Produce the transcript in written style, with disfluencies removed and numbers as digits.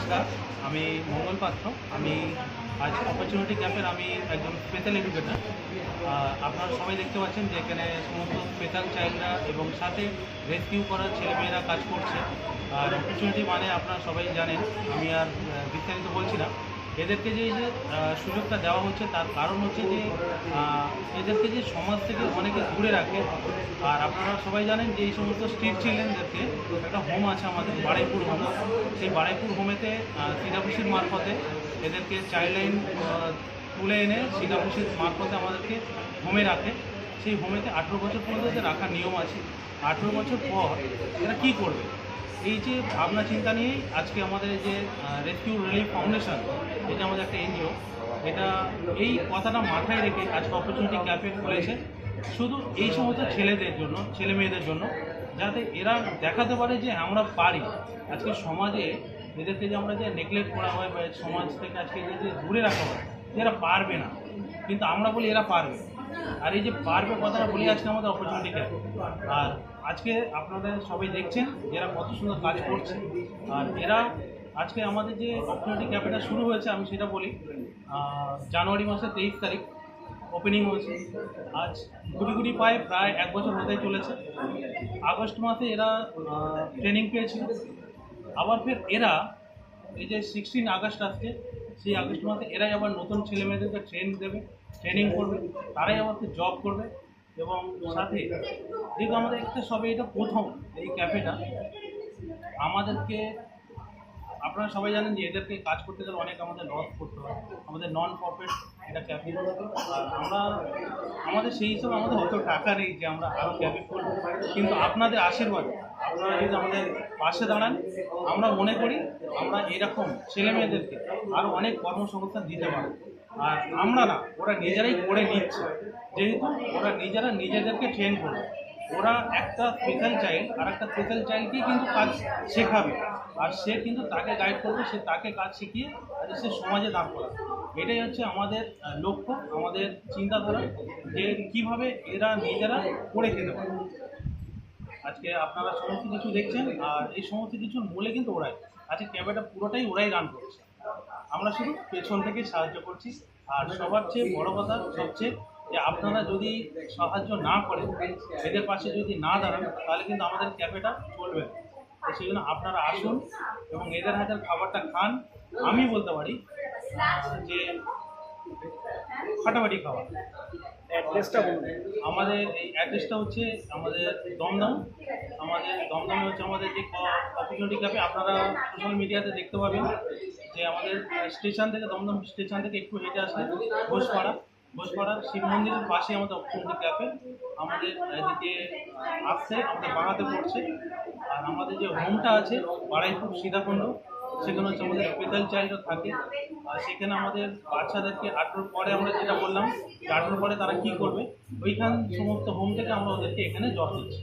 নমস্কার, আমি মঙ্গল পাত্র। আমি আজ অপরচুনিটি ক্যাম্পের আমি একজন স্পেশাল এডুকেটর। আপনারা সবাই দেখতে পাচ্ছেন যে এখানে সমস্ত স্পেশাল চাইল্ডরা এবং সাথে রেস্কিউ করার ছেলেমেয়েরা কাজ করছে। আর অপরচুনিটি মানে আপনারা সবাই জানেন, আমি আর বিস্তারিত বলছি না। এদেরকে যে সুযোগটা দেওয়া হচ্ছে তার কারণ হচ্ছে যে এদেরকে যে সমাজ থেকে অনেকে দূরে রাখে। আর আপনারা সবাই জানেন যে এই সমস্ত স্ট্রিট চিলড্রেনদেরকে একটা হোম আছে আমাদের বারুইপুর হোম। সেই বারুইপুর হোমেতে সিডাব্লিউসির মারফতে এদেরকে চাইল্ড লাইন তুলে এনে সিডাব্লিউসির মারফতে আমাদেরকে হোমে রাখে। সেই হোমেতে 18 বছর পর্যন্ত রাখার নিয়ম আছে। 18 বছর পর এরা কী করবে, এই যে ভাবনা চিন্তা নিয়েই আজকে আমাদের যে রেস্কিউ রিলিফ ফাউন্ডেশন, এটা আমাদের একটা এনজিও, এটা এই কথাটা মাথায় রেখে আজকে অপরচুনিটি ক্যাফে খুলেছে শুধু এই সমস্ত ছেলেদের জন্য, ছেলে মেয়েদের জন্য, যাতে এরা দেখাতে পারে যে আমরা পারি। আজকে সমাজে এদেরকে যে আমরা যে নেগলেক্ট করা হয় বা সমাজ থেকে আজকে এদের যে দূরে রাখা হয়, এরা পারবে না, কিন্তু আমরা বলি এরা পারবে। আর এই যে পারবে কথাটা বলি আজকে আমাদের অপরচুনিটি ক্যাফে। আর আজকে আপনারা সবাই দেখছেন এরা কত সুন্দর কাজ করছে। আর এরা আজকে আমাদের যে অপরচুনিটি ক্যাফেটা শুরু হয়েছে, আমি সেটা বলি, জানুয়ারি মাসের 23 তারিখ ওপেনিং হয়েছে। আজ গুড়ি পায়ে প্রায় 1 বছর হতে চলেছে। আগস্ট মাসে এরা ট্রেনিং পেয়েছিল। আবার ফের এরা এই যে 16 আগস্ট আসছে, সেই আগস্ট মাসে এরাই আবার নতুন ছেলেমেয়েদেরকে ট্রেনিং করবে, তারাই আবার জব করবে। এবং সাথে যেহেতু আমাদের একটা সবে এটা প্রথম এই ক্যাফেটা, আমাদেরকে আপনারা সবাই জানেন যে এদেরকে কাজ করতে গেলে অনেক আমাদের লস করতে হয়। আমাদের নন প্রফিট এটা ক্যাফে, আর আমাদের সেই হিসাবে আমাদের অত টাকা নেই যে আমরা আরও ক্যাফে করবো। কিন্তু আপনাদের আশীর্বাদে আপনারা যদি আমাদের পাশে দাঁড়ান, আমরা মনে করি আমরা এরকম ছেলে মেয়েদেরকে আরও অনেক কর্মসংস্থান দিতে পারি। আর আমরা না, ওরা নিজেরাই করে নিচ্ছে, যেহেতু ওরা নিজেদেরকে ট্রেন করবে। ওরা একটা স্পেশাল চাইল্ড আর একটা স্পেশাল চাইল্ডকেই কিন্তু কাজ শেখাবে, আর সে কিন্তু তাকে গাইড করবে, সে তাকে কাজ শিখিয়ে আর সে সমাজে দাঁড় করাবে। এটাই হচ্ছে আমাদের লক্ষ্য, আমাদের চিন্তাধারা, যে কীভাবে এরা নিজেরা করে খেতে পারে। আজকে আপনারা সমস্ত কিছু দেখছেন, আর এই সমস্ত কিছুর মূলে কিন্তু ওরাই আজকে ক্যামেরাটা পুরোটাই ওরাই রান করছে। আমরা শুধু পেছন থেকে সাহায্য করছি। আর সবার চেয়ে বড় কথা হচ্ছে যে আপনারা যদি সাহায্য না করেন, এদের পাশে যদি না দাঁড়ান, তাহলে কিন্তু আমাদের ক্যাফেটা চলবে না। তো সেই জন্য আপনারা আসুন এবং এদের হাতের খাবারটা খান। আমি বলতে পারি যে ফাটাফাটি খাবার। অ্যাড্রেসটা বলুন। আমাদের এই অ্যাড্রেসটা হচ্ছে আমাদের দমদম। আমাদের দমদমে হচ্ছে আমাদের যে অপরচুনিটি ক্যাফে, আপনারা সোশ্যাল মিডিয়াতে দেখতে পাবেন যে আমাদের স্টেশন থেকে, দমদম স্টেশন থেকে একটু হেঁটে আসলে ঘোষপাড়া শিব মন্দিরের পাশে আমাদের অপরচুনিটি ক্যাফে। আমাদের এদিকে আসছে আমাদের বাঁহাতে পড়ছে। আর আমাদের যে হোমটা আছে বারুইপুর সীতাকুণ্ড, সেখানে হচ্ছে আমাদের স্পেশাল চাইল্ডও থাকে। আর সেখানে আমাদের বাচ্চাদেরকে 18 পরে, আমরা যেটা বললাম যে 18 পরে তারা কী করবে, ওইখান সমস্ত হোম থেকে আমরা ওদেরকে এখানে জব দিচ্ছি।